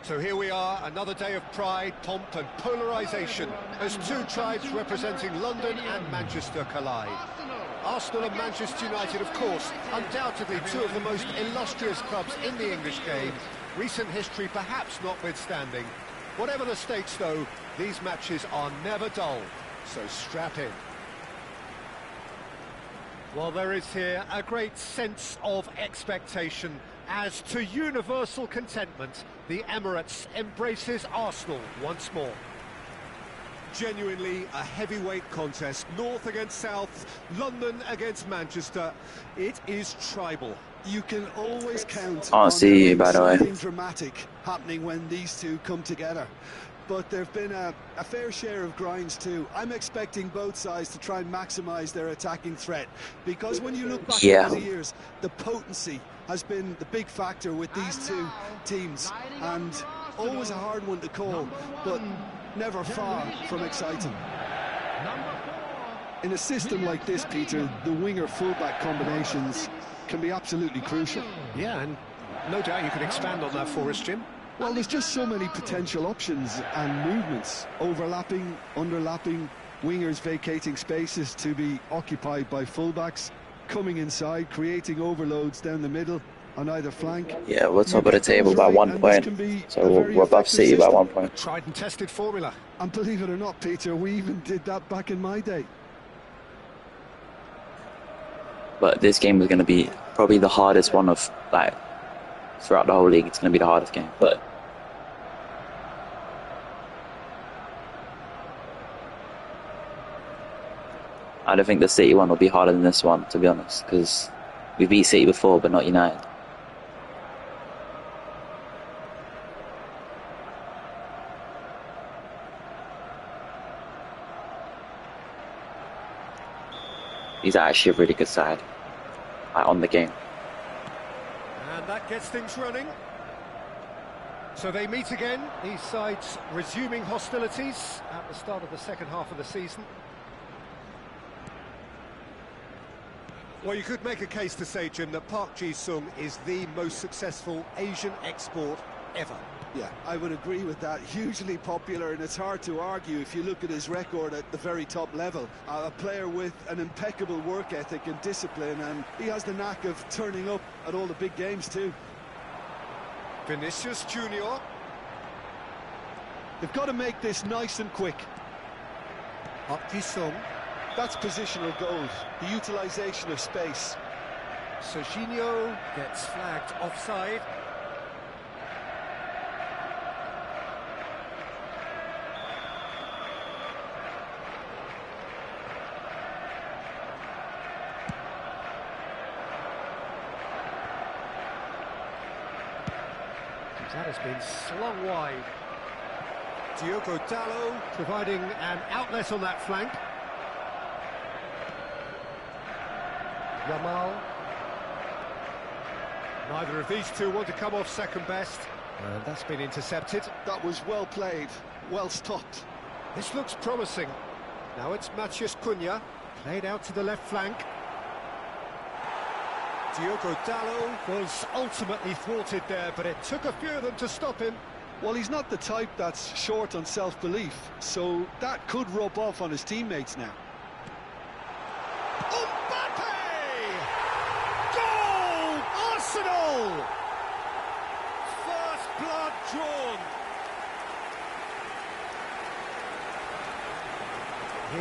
So here we are, another day of pride, pomp and polarisation as two tribes representing London and Manchester collide. Arsenal and Manchester United, of course, undoubtedly two of the most illustrious clubs in the English game, recent history perhaps notwithstanding. Whatever the stakes, though, these matches are never dull, so strap in. Well, there is here a great sense of expectation as, to universal contentment, the Emirates embraces Arsenal once more. Genuinely a heavyweight contest, north against south, London against Manchester. It is tribal. You can always count on something dramatic happening when these two come together. But there have been a fair share of grinds too. I'm expecting both sides to try and maximise their attacking threat, because when you look back over the years, the potency has been the big factor with these two teams, and always a hard one to call, but never far from exciting. In a system like this, Peter, the winger-fullback combinations can be absolutely crucial. Yeah, and no doubt you can expand on that for us, Jim. Well, there's just so many potential options and movements, overlapping, underlapping, wingers vacating spaces to be occupied by fullbacks, coming inside, creating overloads down the middle on either flank. Yeah, we're top of the table by 1 point, so we're above City by 1 point. Tried and tested formula. And believe it or not, Peter, we even did that back in my day. But this game is going to be probably the hardest one of, like, throughout the whole league. It's going to be the hardest game, but I don't think the City one will be harder than this one, to be honest, because we beat City before, but not United. He's actually a really good side, like, on the game. And that gets things running. So they meet again, these sides resuming hostilities at the start of the second half of the season. Well, you could make a case to say, Jim, that Park Ji-sung is the most successful Asian export ever. Yeah, I would agree with that. Hugely popular, and it's hard to argue if you look at his record at the very top level. A player with an impeccable work ethic and discipline, and he has the knack of turning up at all the big games too. Vinicius Junior. They've got to make this nice and quick. Park Ji-sung. That's positional goals, the utilisation of space. Serginho gets flagged offside. That has been slung wide. Diogo Dalot providing an outlet on that flank. Yamal. Neither of these two want to come off second best. And that's been intercepted. That was well played, well stopped. This looks promising. Now it's Matheus Cunha, played out to the left flank. Diogo Dalot was ultimately thwarted there, but it took a few of them to stop him. Well, he's not the type that's short on self-belief, so that could rub off on his teammates now. Mbappe! Goal! Arsenal! First blood drawn.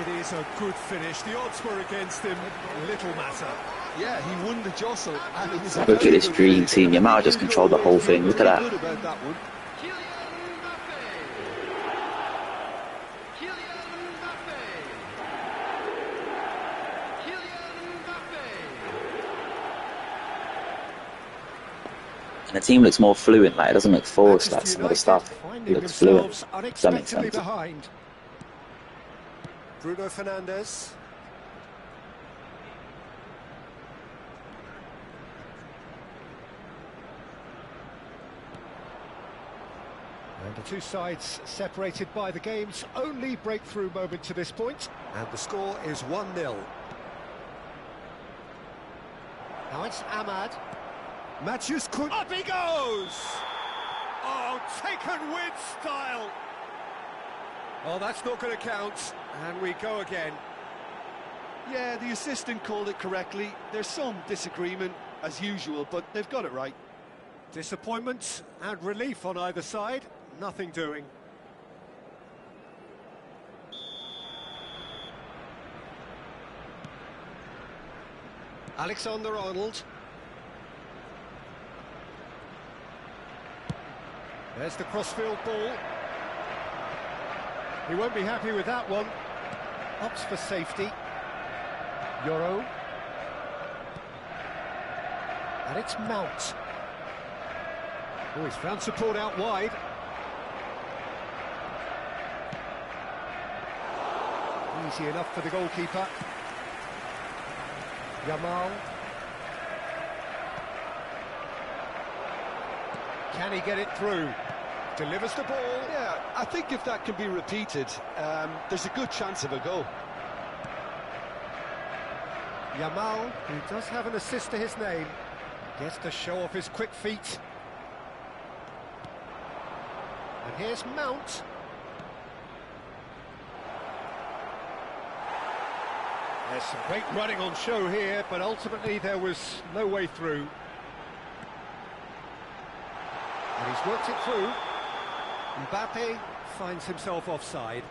It is a good finish. The odds were against him. Little matter. Yeah, he won the jostle. And it was look at this dream team. Yamal just controlled the whole thing. Look at that. Good about that one. And the team looks more fluent. Like, it doesn't look forced like some of the stuff. It looks fluent. Does that make sense? Behind. Bruno Fernandes. And the two sides separated by the game's only breakthrough moment to this point. And the score is 1-0. Now it's Ahmad. Matheus Cunha. Up he goes! Oh, taken with style! Oh, that's not going to count, and we go again. Yeah, the assistant called it correctly. There's some disagreement, as usual, but they've got it right. Disappointment and relief on either side, nothing doing. Alexander-Arnold. There's the crossfield ball. He won't be happy with that one. Opts for safety. Euro. And it's Mount. Oh, he's found support out wide. Easy enough for the goalkeeper. Yamal. Can he get it through? Delivers the ball. Yeah, I think if that can be repeated, there's a good chance of a goal. Yamal, who does have an assist to his name, gets to show off his quick feet. And here's Mount. There's some great running on show here, but ultimately there was no way through. And he's worked it through. Mbappe finds himself offside.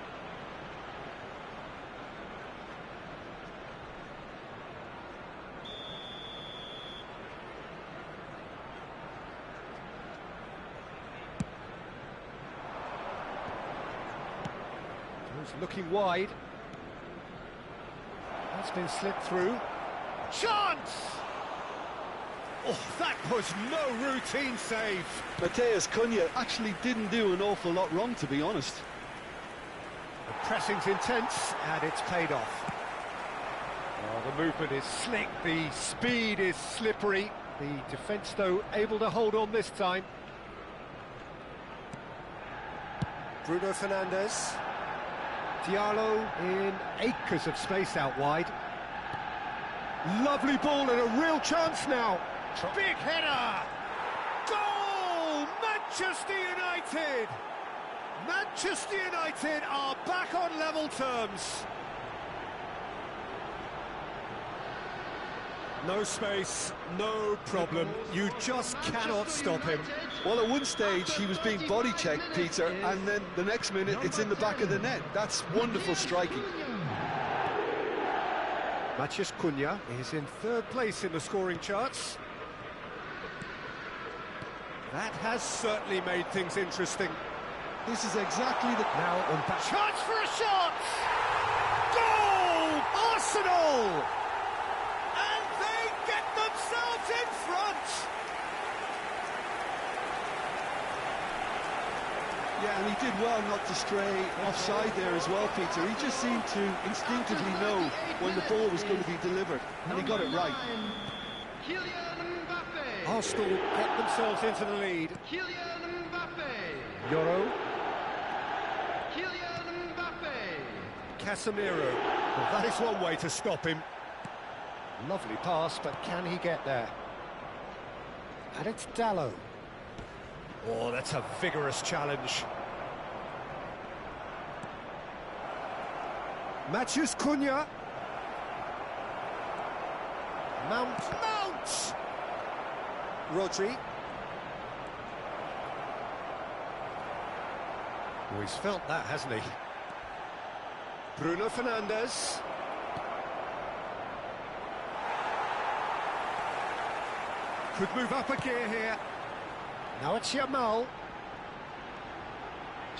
He's looking wide. That's been slipped through. Chance! Oh, that was no routine save. Matheus Cunha actually didn't do an awful lot wrong, to be honest. The pressing's intense, and it's paid off. Oh, the movement is slick, the speed is slippery. The defence, though, able to hold on this time. Bruno Fernandes. Diallo in acres of space out wide. Lovely ball and a real chance now. Big header! Goal! Manchester United! Manchester United are back on level terms. No space, no problem. You just cannot stop him. Well, at one stage he was being body checked, Peter, and then the next minute it's in the back of the net. That's wonderful striking. Matheus Cunha is in third place in the scoring charts. That has certainly made things interesting. This is exactly the... Now on back. Chance for a shot! Goal! Arsenal! And they get themselves in front! Yeah, and he did well not to stray offside there as well, Peter. He just seemed to instinctively know when the ball was going to be delivered, and he got it right. Arsenal get themselves into the lead. Kylian Mbappe. Euro. Kylian Mbappe. Casemiro. Well, that is one way to stop him. Lovely pass, but can he get there? And it's Dalot. Oh, that's a vigorous challenge. Matheus Cunha. Mount. Rodri. Oh, he's felt that, hasn't he? Bruno Fernandes. Could move up a gear here. Now it's Yamal.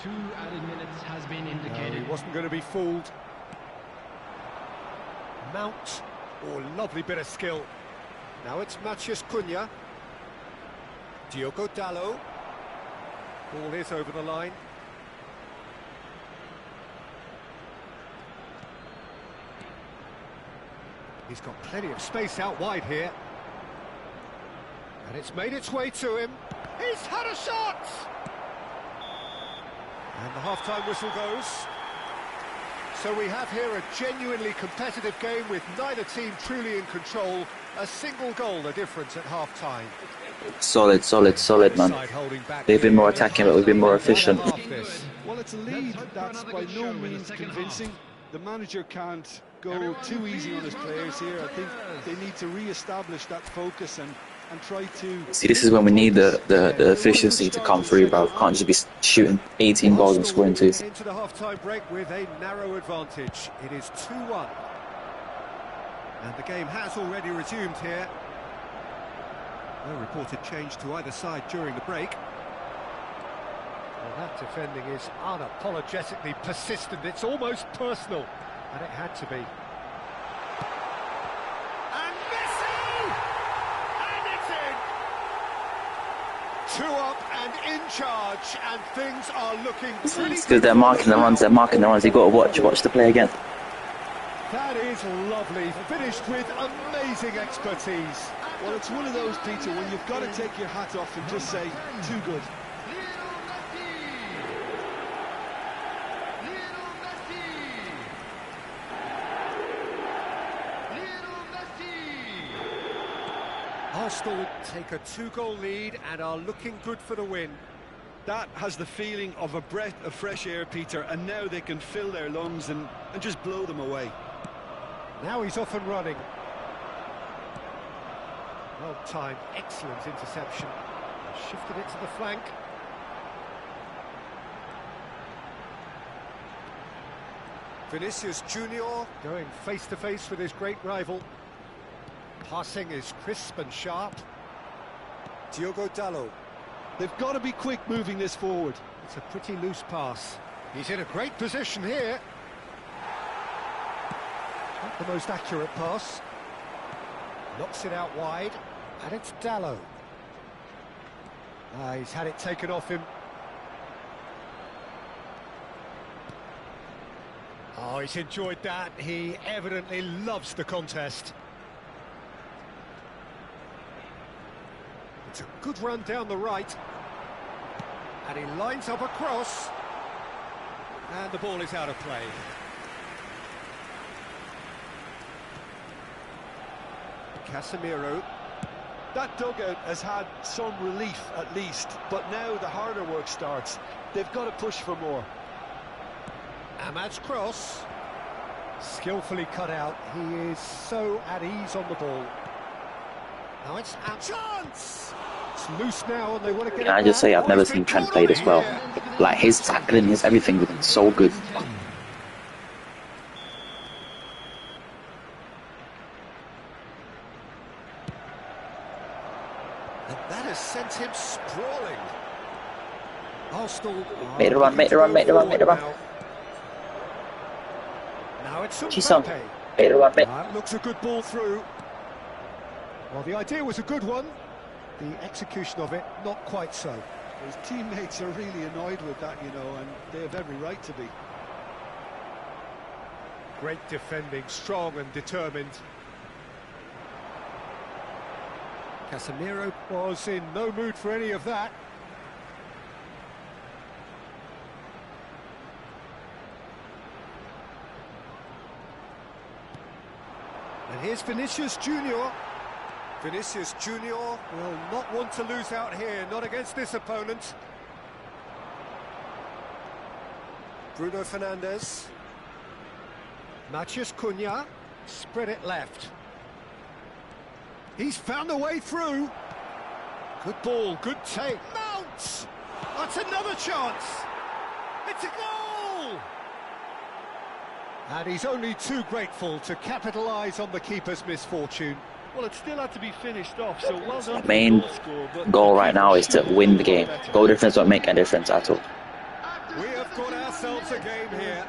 2 added minutes has been No, indicated. he wasn't going to be fooled. Mount. Oh, lovely bit of skill. Now it's Matheus Cunha. Diogo Dalot. Ball is over the line. He's got plenty of space out wide here. And it's made its way to him. He's had a shot! And the half-time whistle goes. So we have here a genuinely competitive game with neither team truly in control. A single goal the difference at half-time. Solid, solid, solid, man. Side holding back They've been here. more attacking, but we've been more efficient. Half this. Well, it's a lead that's by no means convincing. The manager can't go too easy on his players here. I think they need to re-establish that focus and try to... See, this is when we need the efficiency to come through, bro. Can't just be shooting 18 goals and scoring 2. Into the half-time break with a narrow advantage. It is 2-1. And the game has already resumed here. No reported change to either side during the break. Well, that defending is unapologetically persistent. It's almost personal, and it had to be. And Messi! And it's in! 2 up and in charge, and things are looking pretty It's because they're marking the runs, You've got to watch the play again. That is lovely, finished with amazing expertise. Well, it's one of those, Peter, when you've got to take your hat off and just say, too good. Arsenal take a 2-goal lead and are looking good for the win. That has the feeling of a breath of fresh air, Peter, and now they can fill their lungs and just blow them away. Now he's off and running. Well timed, excellent interception. Shifted it to the flank. Vinicius Junior going face to face with his great rival. Passing is crisp and sharp. Diogo Dalot. They've got to be quick moving this forward. It's a pretty loose pass. He's in a great position here. Not the most accurate pass. Knocks it out wide. And it's Dalot. He's had it taken off him. Oh, he's enjoyed that. He evidently loves the contest. It's a good run down the right. And he lines up a cross. And the ball is out of play. Casemiro. That dugout has had some relief at least, but now the harder work starts. They've got to push for more. Ahmad's cross. Skillfully cut out. He is so at ease on the ball. Now it's a chance! It's loose now and they want to get it Can I just say I've back. never seen Trent play this well. Like his tackling, his everything with him, so good. And that has sent him sprawling. Arsenal Make the run, make the run, make the run, make the run. Now it's Chisholm. Mbappe. Make the run, make. That looks a good ball through. Well, the idea was a good one. The execution of it, not quite so. His teammates are really annoyed with that, you know, and they have every right to be. Great defending, strong and determined. Casemiro was in no mood for any of that. And here's Vinicius Junior. Vinicius Junior will not want to lose out here, not against this opponent. Bruno Fernandes. Matheus Cunha, spread it left. He's found a way through. Good ball, good take. Mount! That's another chance. It's a goal! And he's only too grateful to capitalise on the keeper's misfortune. Well, it still had to be finished off, so well done. The main goal right now is to win the game. Goal difference won't make a difference at all. We have got ourselves a game here.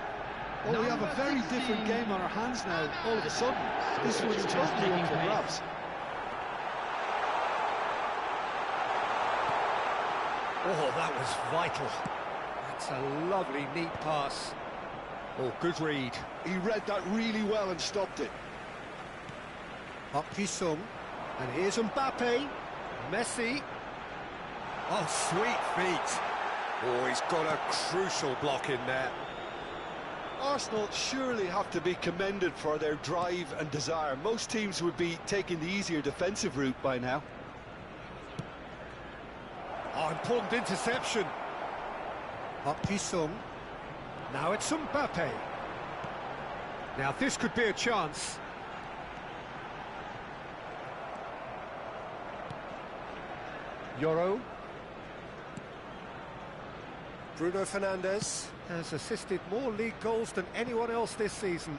Well, we have a very different game on our hands now, all of a sudden. This one's totally up for grabs. Oh, that was vital. That's a lovely, neat pass. Oh, good read. He read that really well and stopped it. Park Ji-sung. And here's Mbappe. Messi. Oh, sweet feet. Oh, he's got a crucial block in there. Arsenal surely have to be commended for their drive and desire. Most teams would be taking the easier defensive route by now. Oh, important interception. Park Ji-sung. Now it's Mbappe. Now this could be a chance. Yoro. Bruno Fernandes has assisted more league goals than anyone else this season.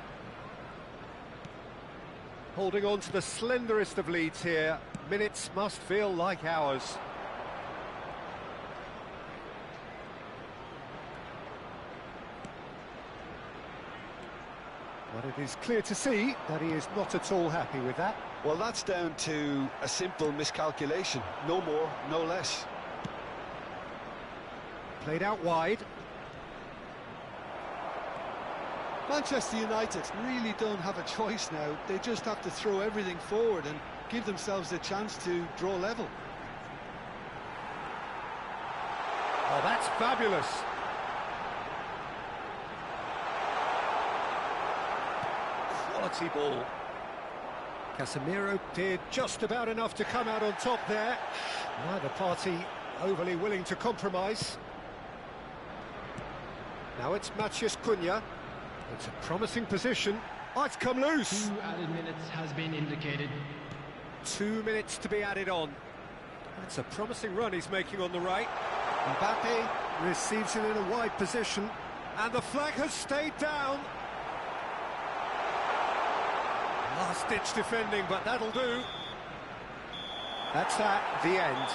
Holding on to the slenderest of leads here. Minutes must feel like hours. But it is clear to see that he is not at all happy with that. Well, that's down to a simple miscalculation. No more, no less. Played out wide. Manchester United really don't have a choice now. They just have to throw everything forward and give themselves a chance to draw level. Oh, that's fabulous. Quality ball. Casemiro did just about enough to come out on top there. Neither party overly willing to compromise. Now it's Matheus Cunha. It's a promising position. Oh, it's come loose. 2 added minutes has been indicated. 2 minutes to be added on. That's a promising run he's making on the right. Mbappe receives it in a wide position. And the flag has stayed down. Last-ditch defending, but that'll do. That's at the end.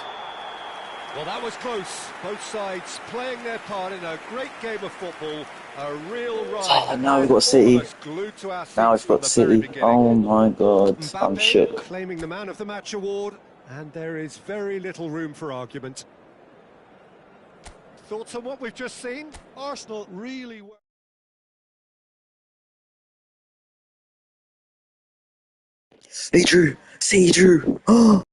Well, that was close. Both sides playing their part in a great game of football. A real ride. Oh, now we've got City. Now we've got City. Oh my God, I'm shook. Claiming the Man of the Match award, and there is very little room for argument. Thoughts on what we've just seen? Arsenal really were. See Drew. See Drew. Oh.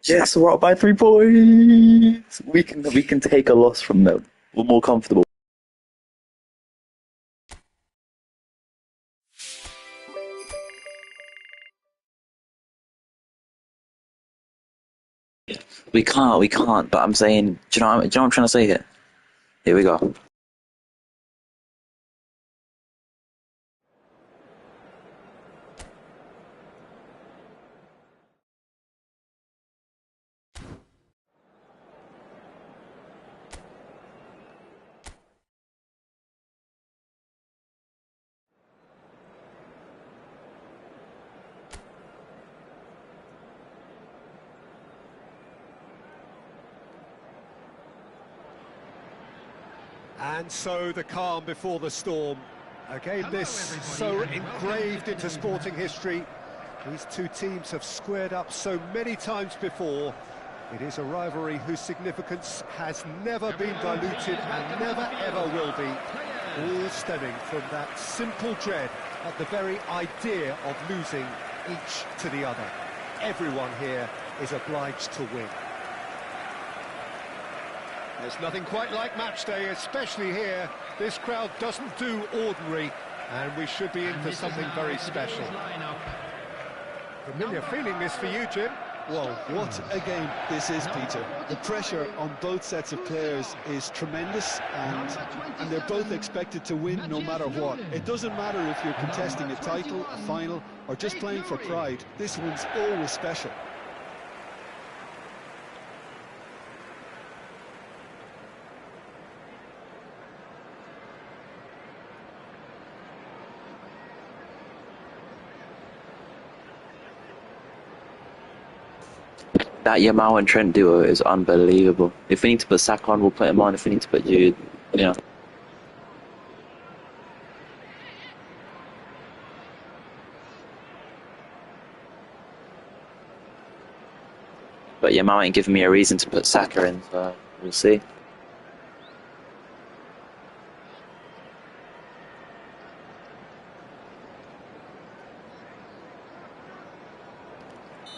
Yes, we're up by 3 points. We can take a loss from them. We're more comfortable. We can't. But I'm saying, do you know what I'm trying to say here? Here we go. And so the calm before the storm. A game this so engraved into sporting history. These two teams have squared up so many times before. It is a rivalry whose significance has never been diluted and never ever will be. All stemming from that simple dread at the very idea of losing each to the other. Everyone here is obliged to win. There's nothing quite like match day, especially here. This crowd doesn't do ordinary, and we should be in for something very special. Familiar feeling this for you, Jim? Well, what a game this is, Peter. The pressure on both sets of players is tremendous, and they're both expected to win no matter what. It doesn't matter if you're contesting a title, a final, or just playing for pride. This one's always special. That Yamal and Trent duo is unbelievable. If we need to put Saka on, we'll put him on. If we need to put Jude, you know. But Yamal ain't giving me a reason to put Saka in, so we'll see.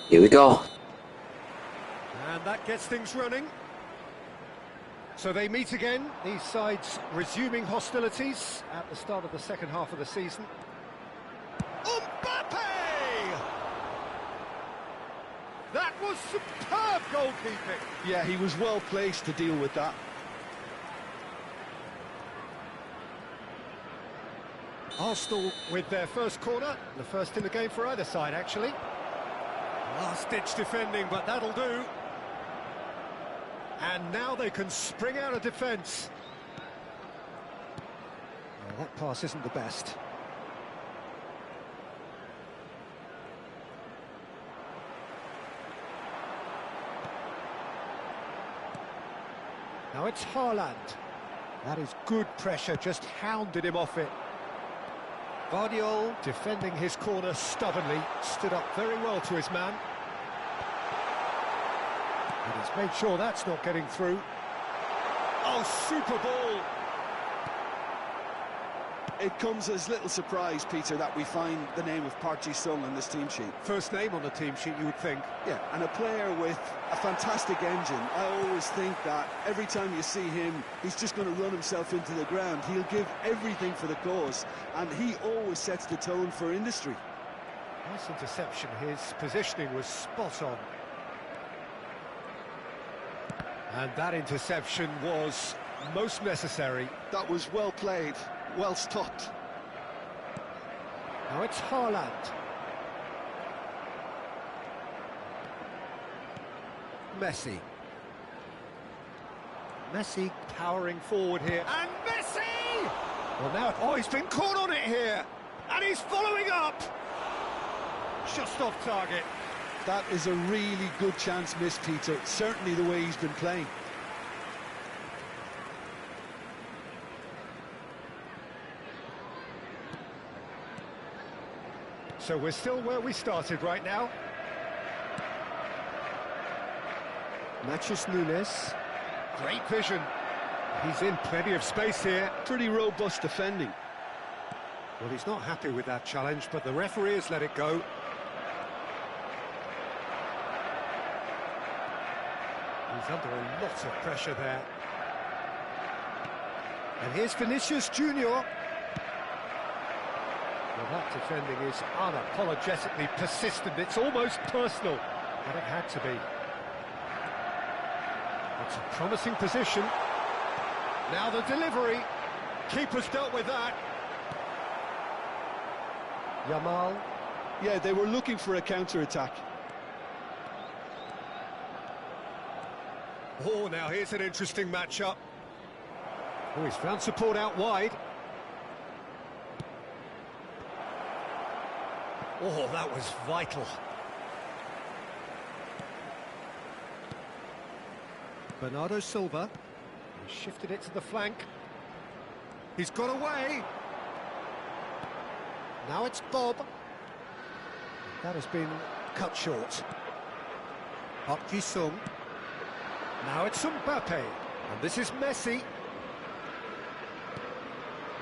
Here we go. And And that gets things running. So they meet again, these sides resuming hostilities at the start of the second half of the season. Mbappe! That was superb goalkeeping. Yeah, he was well placed to deal with that. Arsenal with their first corner, the first in the game for either side, actually. Last-ditch defending, but that'll do. And now they can spring out of defence. Oh, that pass isn't the best. Now it's Haaland. That is good pressure, just hounded him off it. Guardiola defending his corner stubbornly, stood up very well to his man. And he's made sure that's not getting through. Oh, super ball! It comes as little surprise, Peter, that we find the name of Park Ji-sung on this team sheet. First name on the team sheet, you would think. Yeah, and a player with a fantastic engine. I always think that every time you see him, he's just going to run himself into the ground. He'll give everything for the cause, and he always sets the tone for industry. Nice interception. His positioning was spot on. And that interception was most necessary. That was well played, well stopped. Now it's Haaland. Messi. Messi powering forward here. And Messi! Well, now, oh, he's been caught on it here. And he's following up. Just off target. That is a really good chance missed, Peter. Certainly the way he's been playing. So we're still where we started right now. Matheus Nunes. Great vision. He's in plenty of space here. Pretty robust defending. Well, he's not happy with that challenge, but the referee has let it go. He's under a lot of pressure there. And here's Vinicius Junior. Well, that defending is unapologetically persistent. It's almost personal, but it had to be. It's a promising position. Now the delivery. Keeper's dealt with that. Yamal. Yeah, they were looking for a counter-attack. Oh, now here's an interesting matchup. Oh, he's found support out wide. Oh, that was vital. Bernardo Silva. He shifted it to the flank. He's got away. Now it's Bob. That has been cut short. Park Ji-sung. Now it's Mbappe. And this is Messi.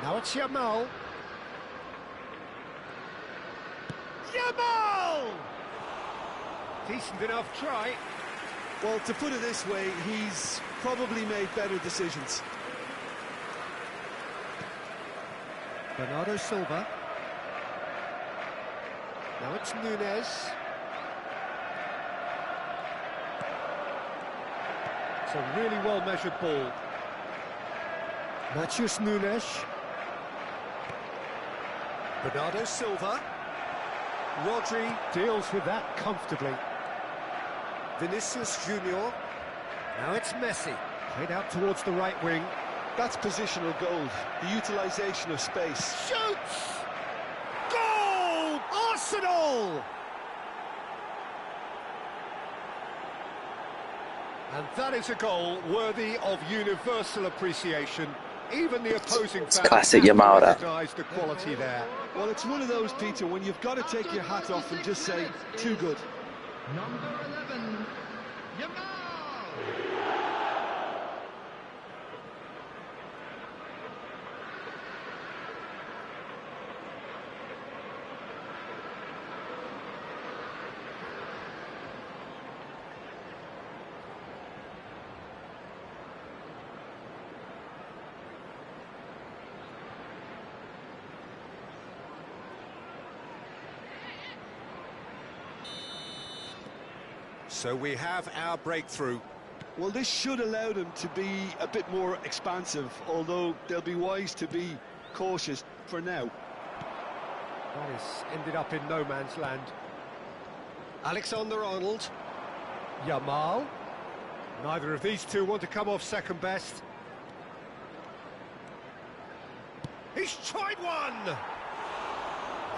Now it's Yamal. Yamal! Decent enough try. Well, to put it this way, he's probably made better decisions. Bernardo Silva. Now it's Nunes. It's a really well-measured ball. Matheus Nunes. Bernardo Silva. Rodri deals with that comfortably. Vinicius Junior. Now it's Messi. Played out towards the right wing. That's positional gold, the utilisation of space. Shoots! Goal! Arsenal! And that is a goal worthy of universal appreciation. Even the opposing fans classic Yamal, that. recognise the quality there. Well, it's one of those, Peter, when you've got to take your hat off and just say, too good. Number 11, Yamal. So we have our breakthrough. Well, this should allow them to be a bit more expansive, although they'll be wise to be cautious for now. That has ended up in no man's land. Alexander-Arnold. Yamal. Neither of these two want to come off second best. He's tried one!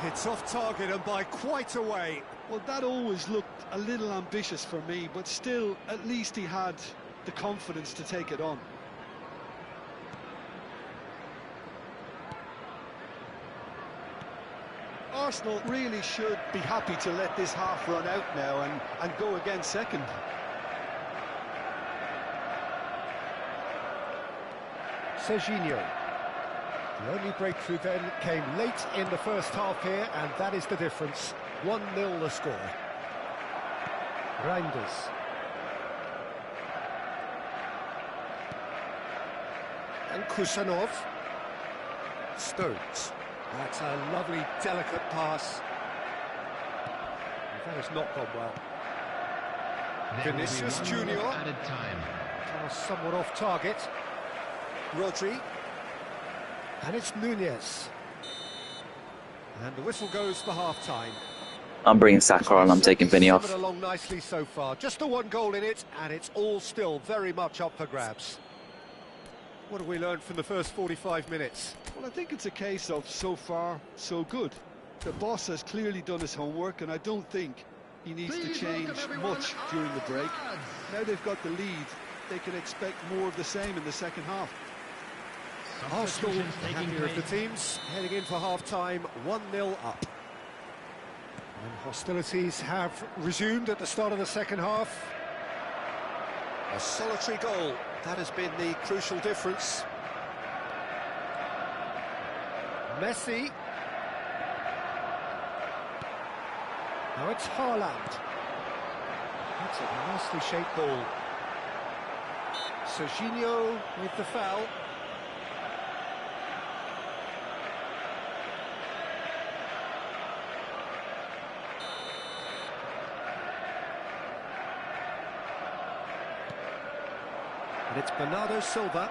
It's off target and by quite a way. Well, that always looked a little ambitious for me, but still, at least he had the confidence to take it on. Arsenal really should be happy to let this half run out now and go again second. Serginho. The only breakthrough then came late in the first half here, and that is the difference. 1-0 the score. Reinders. And Kusanov. Stones. That's a lovely, delicate pass. That has not gone well. Vinicius Junior. Added time. Somewhat off target. Rodri. And it's Nunez. And the whistle goes for half-time. I'm bringing Saka on, I'm taking Vinny off. Coming along nicely so far. Just the one goal in it, and it's all still very much up for grabs. What have we learned from the first 45 minutes? Well, I think it's a case of so far, so good. The boss has clearly done his homework, and I don't think he needs to change much during the break. Now they've got the lead, they can expect more of the same in the second half. Arsenal, happier of the teams, heading in for half-time, 1-0 up. And hostilities have resumed at the start of the second half. A solitary goal, that has been the crucial difference. Messi. Now it's Haaland. That's a nicely shaped ball. Serginho with the foul. And it's Bernardo Silva.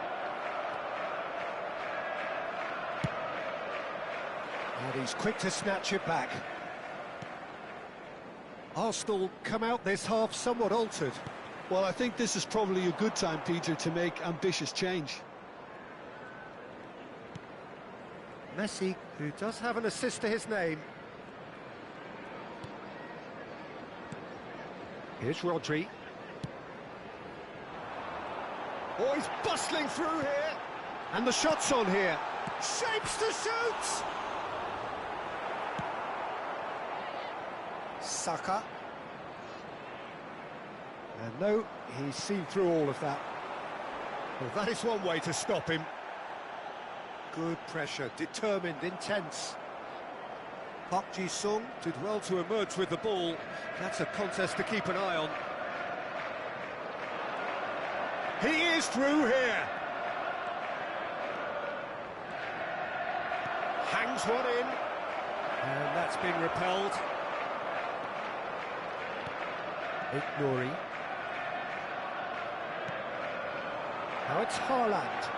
And he's quick to snatch it back. Arsenal come out this half somewhat altered. Well, I think this is probably a good time, Peter, to make ambitious change. Messi, who does have an assist to his name. Here's Rodri. Oh, he's bustling through here. And the shot's on here. Shapes to shoot! Saka. And no, he's seen through all of that. Well, that is one way to stop him. Good pressure, determined, intense. Park Ji-sung did well to emerge with the ball. That's a contest to keep an eye on. He is through here. Hangs one in. And that's been repelled. Nouri. Now it's Haaland.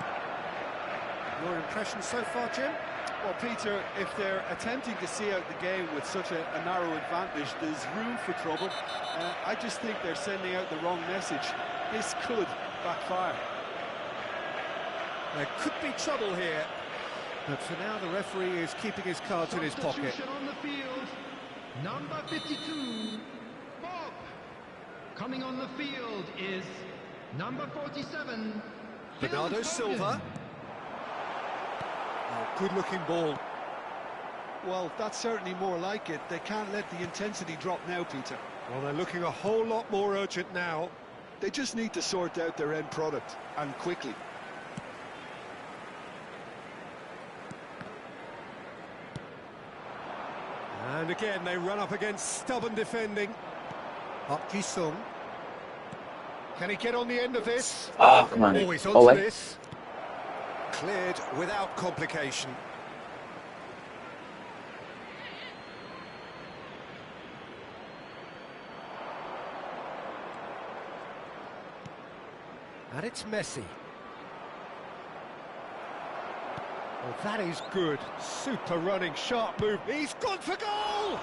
Your impression so far, Jim? Well, Peter, if they're attempting to see out the game with such a narrow advantage, there's room for trouble. I just think they're sending out the wrong message. This could backfire. There could be trouble here. But for now, the referee is keeping his cards in his pocket. Substitution on the field, number 52, Bob. Coming on the field is number 47, Bernardo Phil Silva. Foden. Oh, good-looking ball. Well, that's certainly more like it. They can't let the intensity drop now, Peter. Well, they're looking a whole lot more urgent now. They just need to sort out their end product, and quickly. And again, they run up against stubborn defending. Park Ji-sung. Can he get on the end of this? Oh, come on. Oh, he's onto Away. this. Cleared without complication. And it's Messi. Well, that is good. Super running, sharp move. He's gone for goal!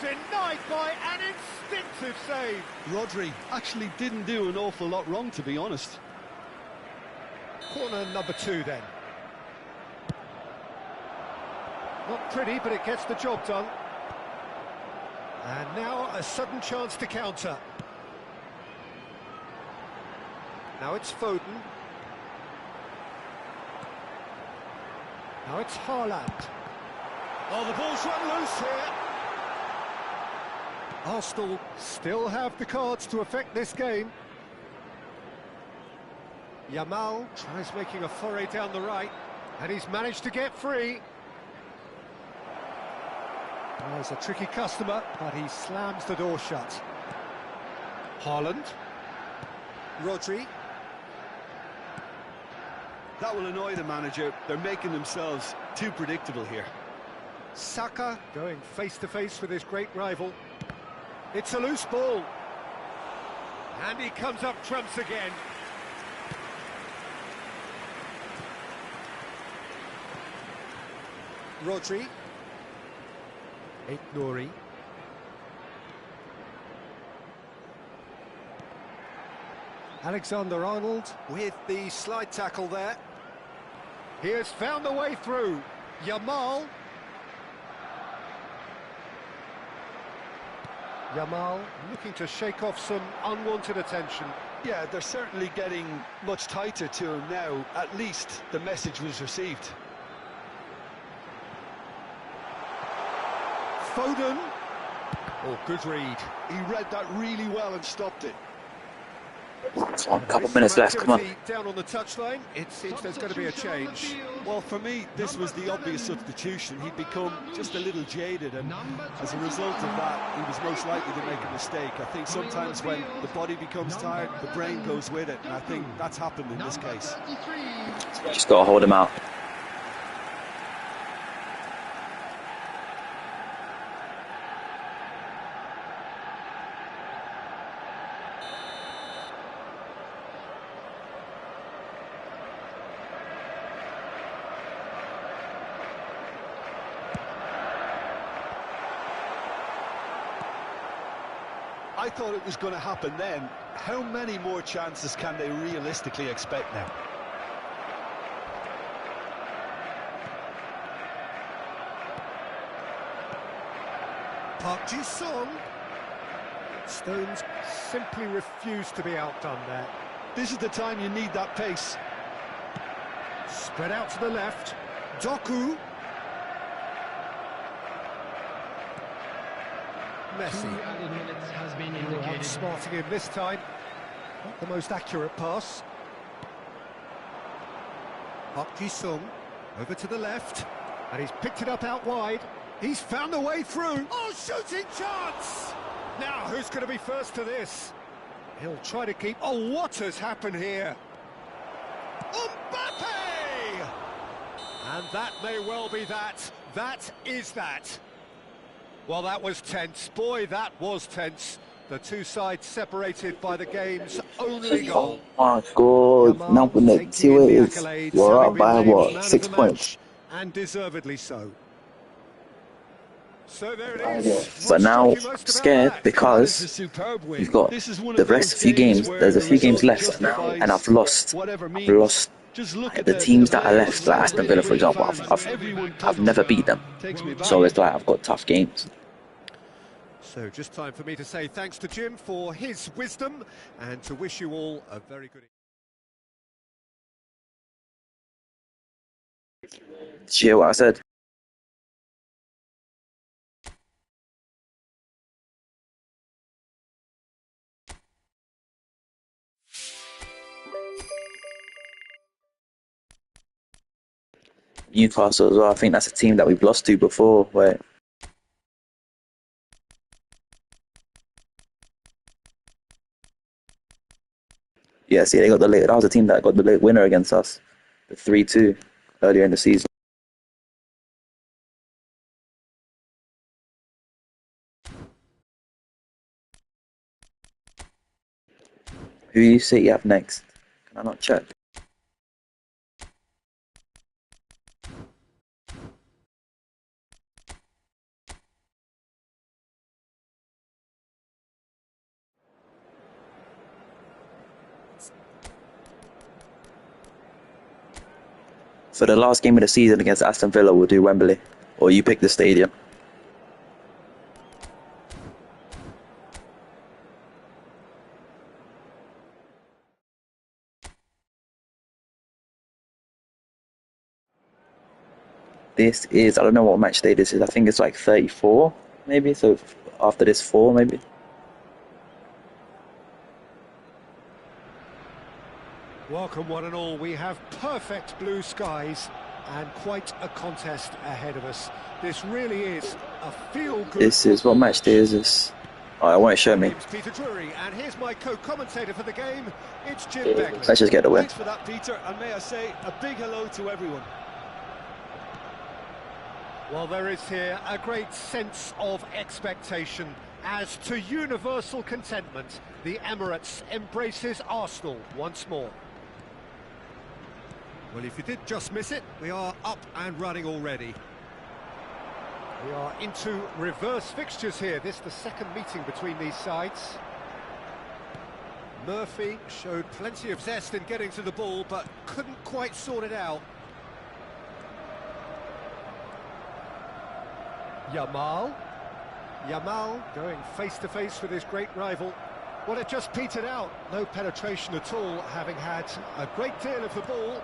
Denied by an instinctive save. Rodri actually didn't do an awful lot wrong, to be honest. Corner number 2 then. Not pretty, but it gets the job done. And now a sudden chance to counter. Now it's Foden. Now it's Haaland. Oh, the ball's run loose here. Arsenal still have the cards to affect this game. Yamal tries making a foray down the right, and he's managed to get free. Well, he's a tricky customer, but he slams the door shut. Haaland. Rodri. That will annoy the manager. They're making themselves too predictable here. Saka going face-to-face with his great rival. It's a loose ball. And he comes up trumps again. Rodri. Aït-Nouri. Alexander-Arnold with the slide tackle there. He has found the way through. Yamal. Yamal looking to shake off some unwanted attention. Yeah, they're certainly getting much tighter to him now. At least the message was received. Foden. Oh, good read. He read that really well and stopped it. A couple minutes left, come on. Down on the touchline, it seems there's going to be a change. Well, for me, this was the obvious substitution. He'd become just a little jaded, and as a result of that, he was most likely to make a mistake. I think sometimes when the body becomes tired, the brain goes with it, and I think that's happened in this case. Just got to hold him out. I thought it was going to happen then. How many more chances can they realistically expect now? Park Ji-sung. Stones simply refused to be outdone there. This is the time you need that pace. Spread out to the left. Doku. Messi. Has been indicated. Outsmarting him this time. Not the most accurate pass. Park Ji-sung over to the left, and he's picked it up out wide. He's found a way through. Oh, shooting chance! Now, who's going to be first to this? He'll try to keep... Oh, what has happened here? Mbappe! And that may well be that. That is that. Well, that was tense. Boy, that was tense. The two sides separated by the game's only goal. Oh my god, now let's see what it is. We're up by what, 6 points? And deservedly so. So there it is. But now I'm scared because we've got the rest of few games. There's a few games left, and I've lost the teams that are left, like Aston Villa, for example. I've never beat them, so it's like I've got tough games. So just time for me to say thanks to Jim for his wisdom and to wish you all a very good Did you hear what I said? Newcastle as well. I think that's a team that we've lost to before. Wait. Yeah, see, they got the late. That was a team that got the late winner against us, the 3-2 earlier in the season. Who do you say you have next? I not check? For the last game of the season against Aston Villa, we'll do Wembley. Or you pick the stadium. This is, I don't know what match day this is. I think it's like 34, maybe. So after this 4, maybe. Welcome one and all. We have perfect blue skies and quite a contest ahead of us. This really is a feel-good... This is, what match day is this? Oh, it won't show me. Peter Drury, and here's my co-commentator for the game. It's Jim Begley. Let's just get the win. Thanks for that, Peter, and may I say a big hello to everyone. Well, there is here a great sense of expectation. As to universal contentment, the Emirates embraces Arsenal once more. Well, if you did just miss it, we are up and running already. We are into reverse fixtures here. This is the second meeting between these sides. Murphy showed plenty of zest in getting to the ball, but couldn't quite sort it out. Yamal going face-to-face with his great rival. Well, it just petered out. No penetration at all, having had a great deal of the ball.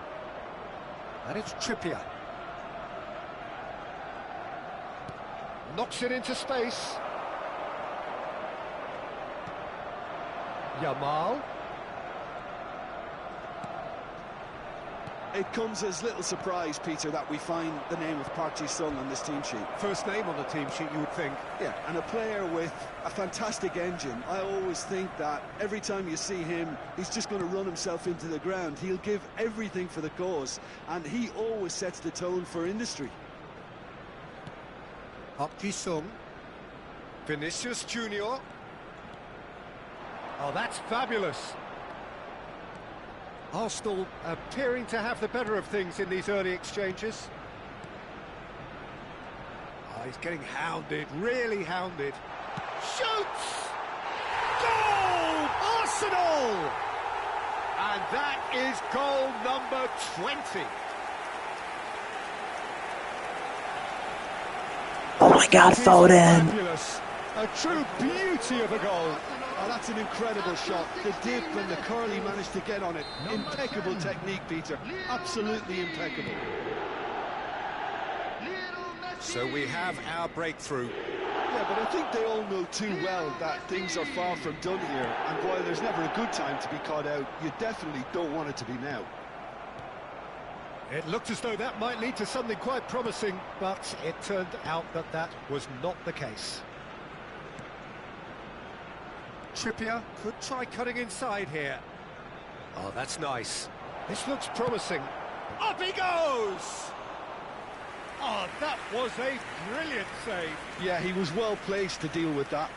And it's Trippier. Knocks it into space. Yamal. It comes as little surprise, Peter, that we find the name of Park Ji-sung on this team sheet. First name on the team sheet, you would think. Yeah, and a player with a fantastic engine. I always think that every time you see him, he's just going to run himself into the ground. He'll give everything for the cause, and he always sets the tone for industry. Park Ji-sung. Vinicius Junior. Oh, that's fabulous. Arsenal appearing to have the better of things in these early exchanges. Oh, he's getting hounded, really hounded. Shoots! Goal! Arsenal! And that is goal number 20. Oh my God, Foden! Fabulous. A true beauty of a goal. Oh, that's an incredible shot. The dip and the curl he managed to get on it. Impeccable technique, Peter. Absolutely impeccable. So we have our breakthrough. Yeah, but I think they all know too well that things are far from done here. And while there's never a good time to be caught out, you definitely don't want it to be now. It looked as though that might lead to something quite promising, but it turned out that that was not the case. Trippier could try cutting inside here. Oh, that's nice. This looks promising. Up he goes! Oh, that was a brilliant save. Yeah, he was well placed to deal with that.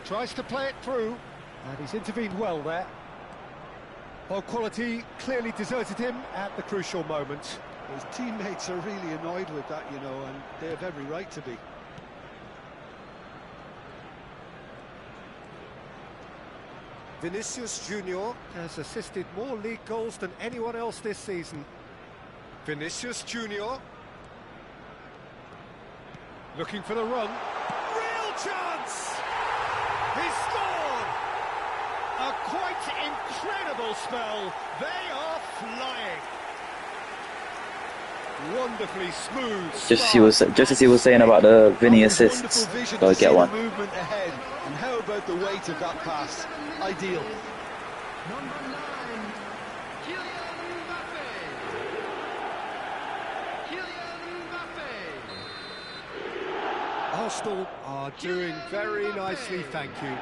Tries to play it through, and he's intervened well there. Well, quality clearly deserted him at the crucial moment. His teammates are really annoyed with that, you know, and they have every right to be. Vinicius Junior has assisted more league goals than anyone else this season. Vinicius Junior looking for the run. Real chance! He scored! A quite incredible spell. They are flying. Wonderfully smooth. Just as he was saying about the Vinny assists. Gotta get one. Movement ahead. And how about the weight of that pass? Ideal. Number 9, Kylian Mbappe. Kylian Mbappe. Arsenal are doing very nicely, thank you.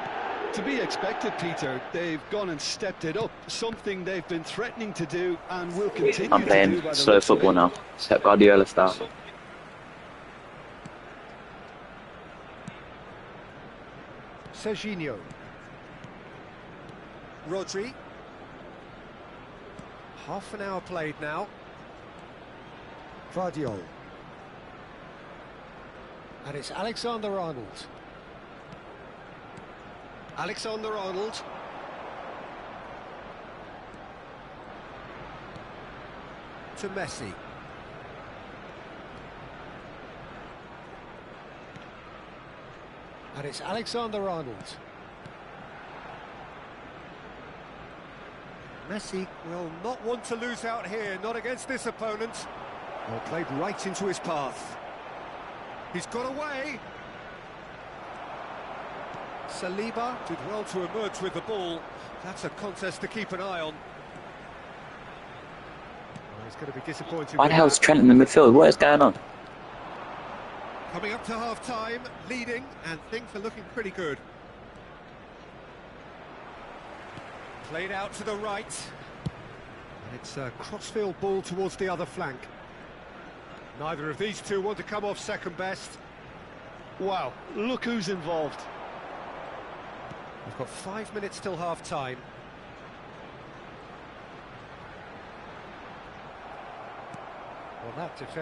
To be expected, Peter. They've gone and stepped it up. Something they've been threatening to do and will continue to do. I'm playing slow football now. Pep Guardiola style. Serginho. Rodri. Half an hour played now. Gvardiol. And it's Alexander-Arnold. Alexander-Arnold. To Messi. And it's Alexander-Arnold. Messi will not want to lose out here, not against this opponent. Well, played right into his path. He's got away. Saliba did well to emerge with the ball. That's a contest to keep an eye on. Well, he's going to be disappointed. Why the hell is Trent in the midfield? What is going on? Coming up to half-time, leading, and things are looking pretty good. Played out to the right. And it's a crossfield ball towards the other flank. Neither of these two want to come off second best. Wow, look who's involved. We've got 5 minutes till half-time.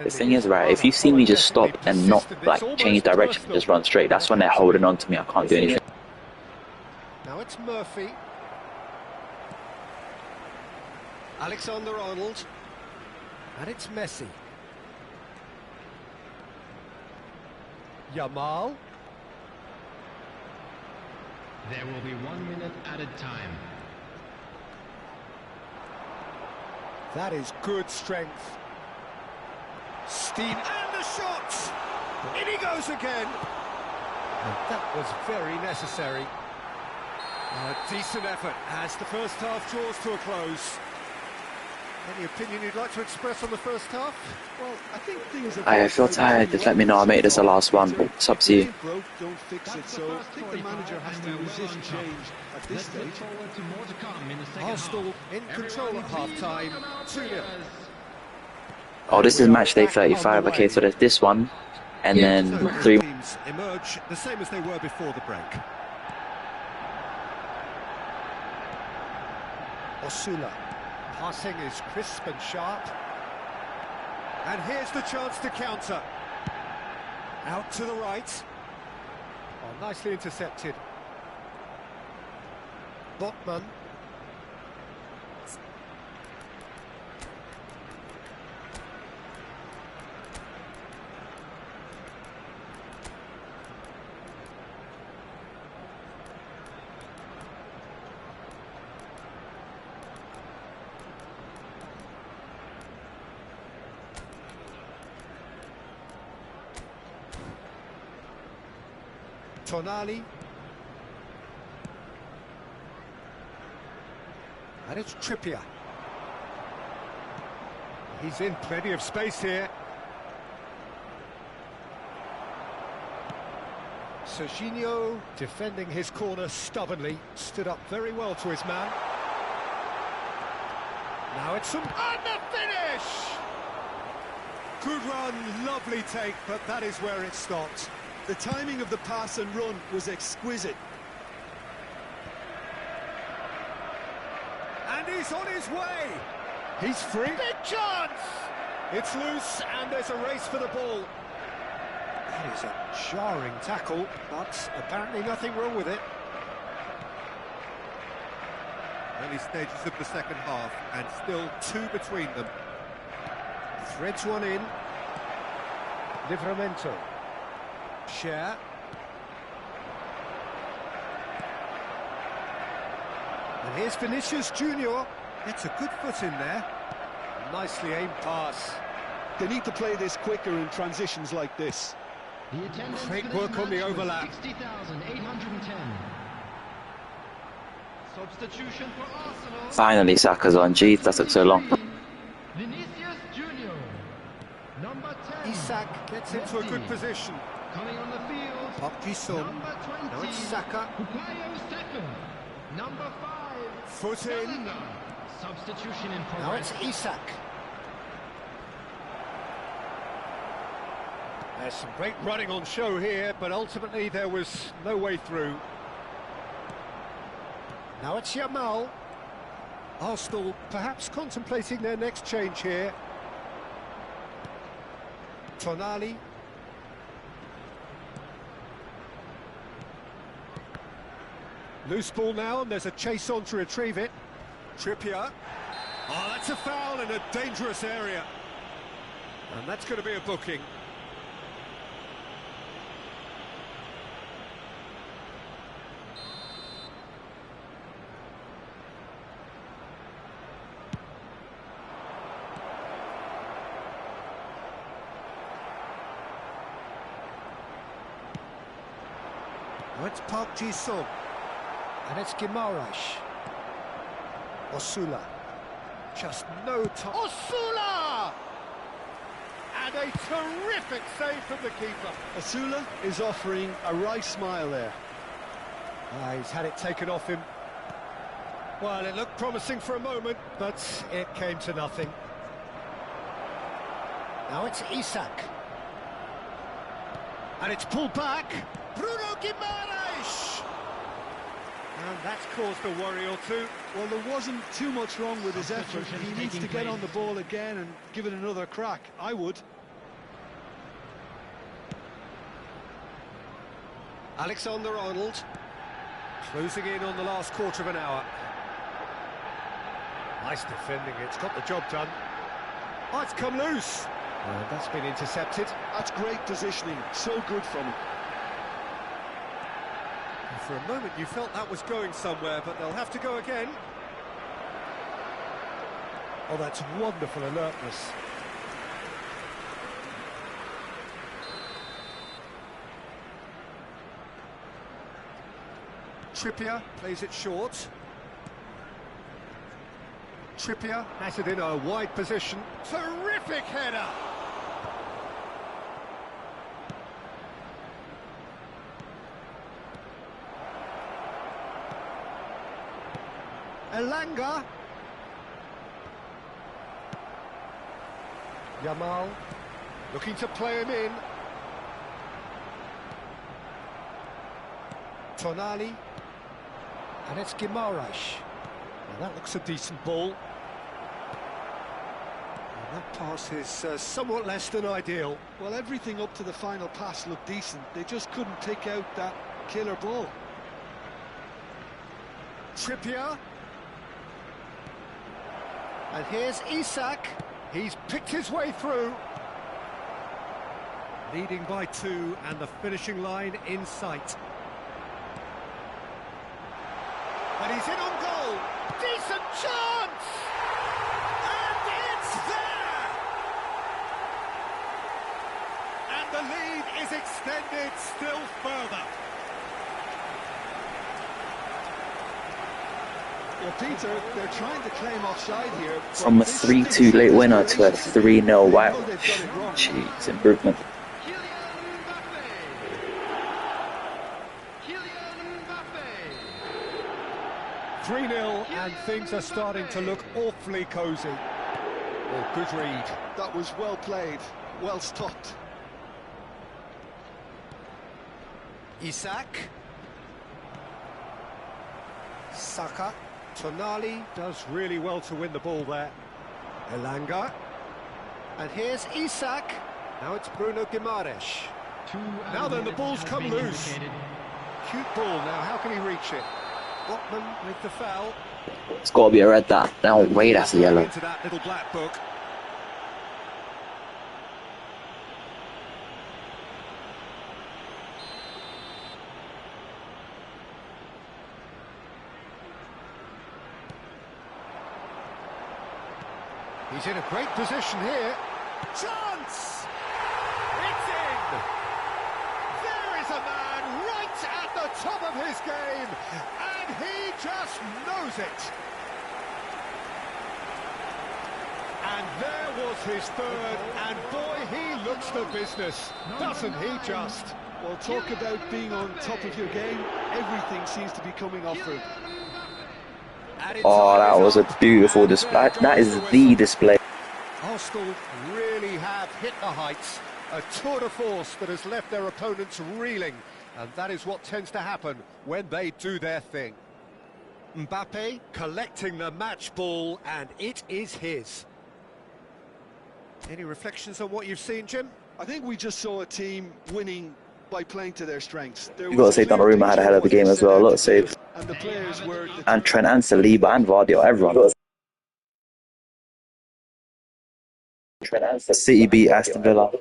The thing is, right, if you see me just stop and not, like, change direction and just run straight, that's when they're holding on to me. I can't do anything. Now it's Murphy. Alexander-Arnold. And it's Messi. Yamal. There will be 1 minute added time. That is good strength. Steam and the shot! In he goes again! And that was very necessary. A decent effort as the first half draws to a close. Any opinion you'd like to express on the first half? Well, I think things are... I feel tired. Just let me know. I made this the last one. It's up to you. Don't fix it, so I think the manager has to resist change at this stage. Arsenal in control at half-time, 2-0. Oh, this is match day 35. Okay, so there's this one, and then 3. Teams emerge the same as they were before the break. Osula. Passing is crisp and sharp. And here's the chance to counter. Out to the right. Oh, nicely intercepted. Botman. Tonali. And it's Trippier. He's in plenty of space here. Serginho defending his corner stubbornly. Stood up very well to his man. Now it's some... And the finish! Good run, lovely take, but that is where it stopped. The timing of the pass and run was exquisite. And he's on his way. He's free. Big chance! It's loose and there's a race for the ball. That is a jarring tackle, but apparently nothing wrong with it. Early stages of the second half and still 2 between them. Threads one in. Livramento. Share. And here's Vinicius Junior. Gets a good foot in there. Nicely aimed pass. They need to play this quicker in transitions like this. Great work on the overlap. 60,810. Substitution for Arsenal. Finally, Saka's on. Jeez, that took so long. Vinicius Junior. Number 10. Isak gets into a good position. Coming on the field. Park Ji-sung. Number 20. Now it's Saka. Bukayo Saka. Number 5. Foot in. Bellingham. Substitution in Now progress. it's Isak. There's some great running on show here, but ultimately there was no way through. Now it's Yamal. Arsenal perhaps contemplating their next change here. Tonali. Loose ball now, and there's a chase on to retrieve it. Trippier. Oh, that's a foul in a dangerous area. And that's going to be a booking. Now it's Park Ji-sung. And it's Guimaraes. Osula. Just no time. Osula! And a terrific save from the keeper. Osula is offering a right smile there. He's had it taken off him. Well, it looked promising for a moment, but it came to nothing. Now it's Isak. And it's pulled back. Bruno Guimaraes! And that's caused a worry or two. Well, there wasn't too much wrong with his effort. He needs to get on the ball again and give it another crack. I would. Alexander-Arnold closing in on the last quarter of an hour. Nice defending, it's got the job done. Oh, it's come loose. That's been intercepted. That's great positioning, so good from him. For a moment you felt that was going somewhere, but they'll have to go again. Oh, that's wonderful alertness. Trippier plays it short. Trippier has it in a wide position. Terrific header! Elanga. Yamal looking to play him in. Tonali. And it's Guimaraes. Now that looks a decent ball. And that pass is somewhat less than ideal. Well, everything up to the final pass looked decent. They just couldn't take out that killer ball. Trippier. And here's Isak. He's picked his way through. Leading by 2 and the finishing line in sight. And he's in on goal. Decent chance! And it's there! And the lead is extended still further. Well, Peter, they're trying to claim offside here. From a 3-2 late winner to a 3-0 whitewash. Jeez, improvement. 3-0 and things are starting to look awfully cosy. Oh, good read. That was well played, well stopped. Isak. Saka. Tonali does really well to win the ball there. Elanga. And here's Isak. Now it's Bruno Guimaraes. Now then, the ball's come loose. Cute ball now, how can he reach it? Botman with the foul. It's got to be a red that. No way, that's a yellow. Into that little black book. He's in a great position here. Chance! It's in! There is a man right at the top of his game, and he just knows it. And there was his third, and boy, he looks the business, doesn't he just? Well, talk about being on top of your game. Everything seems to be coming off for him. Oh, that was a beautiful display. That is the display. Arsenal really have hit the heights. A tour de force that has left their opponents reeling. And that is what tends to happen when they do their thing. Mbappe collecting the match ball, and it is his. Any reflections on what you've seen, Jim? I think we just saw a team winning by playing to their strengths. You got to say Donnarumma had a hell of a game as well, a lot of saves. And the players were and Trent and Saliba and Vardy, everyone. City beat Aston Villa.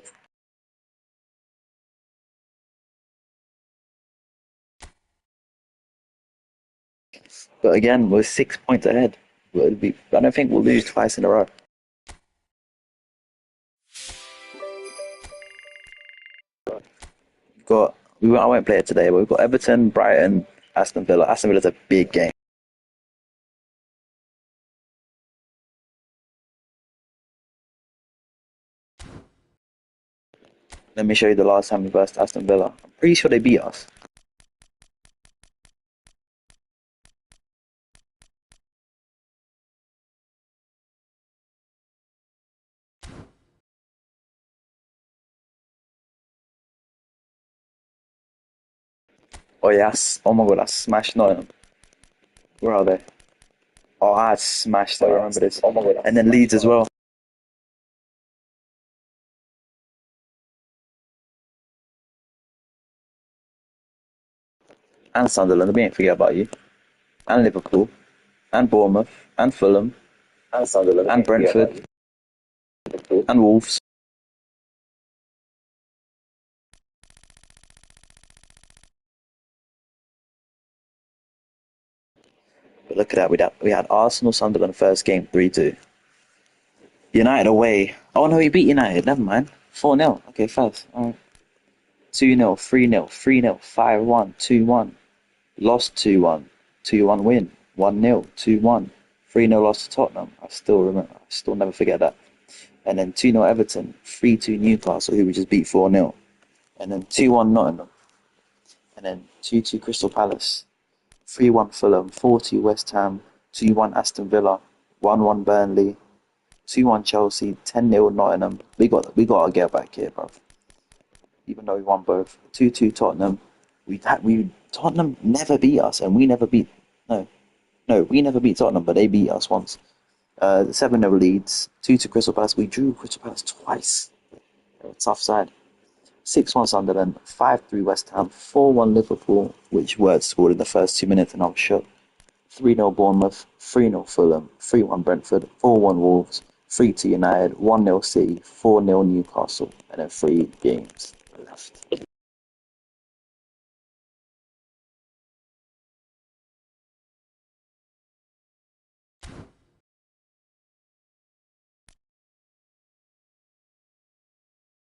But again, we're 6 points ahead. I don't think we'll lose twice in a row. I won't play it today, but we've got Everton, Brighton, Aston Villa. Aston Villa's a big game. Let me show you the last time we versed Aston Villa. I'm pretty sure they beat us. Oh yes. Oh my god, I smashed Nottingham. Where are they? Oh, I smashed them, I remember this. Oh my god. And then Leeds as well. And Sunderland, we ain't forget about you. And Liverpool. And Bournemouth. And Fulham. And Sunderland. And Brentford. And Wolves. But look at that, we had Arsenal, Sunderland first game 3-2. United away. Oh no, we beat United, never mind. 4-0. Okay, first. 2-0, 3-0, 3-0, 5-1, 2-1. Lost 2-1. 2-1 win. 1-0, 2-1. 3-0 loss to Tottenham. I still never forget that. And then 2-0 Everton, 3-2 Newcastle, who we just beat 4-0. And then 2-1 Nottingham. And then 2-2 Crystal Palace. 3-1 Fulham, 4-2 West Ham, 2-1 Aston Villa, 1-1 Burnley, 2-1 Chelsea, 10-0 Nottingham. We got to get back here, bro. Even though we won both. 2-2 Tottenham. Tottenham never beat us, and we never beat. We never beat Tottenham, but they beat us once. 7-0 Leeds, 2-2 Crystal Palace. We drew Crystal Palace twice. They're a tough side. 6-1 Sunderland, 5-3 West Ham, 4-1 Liverpool, which Word scored in the first 2 minutes and I was shook. 3-0 Bournemouth, 3-0 Fulham, 3-1 Brentford, 4-1 Wolves, 3-2 United, 1-0 City, 4-0 Newcastle, and then 3 games left.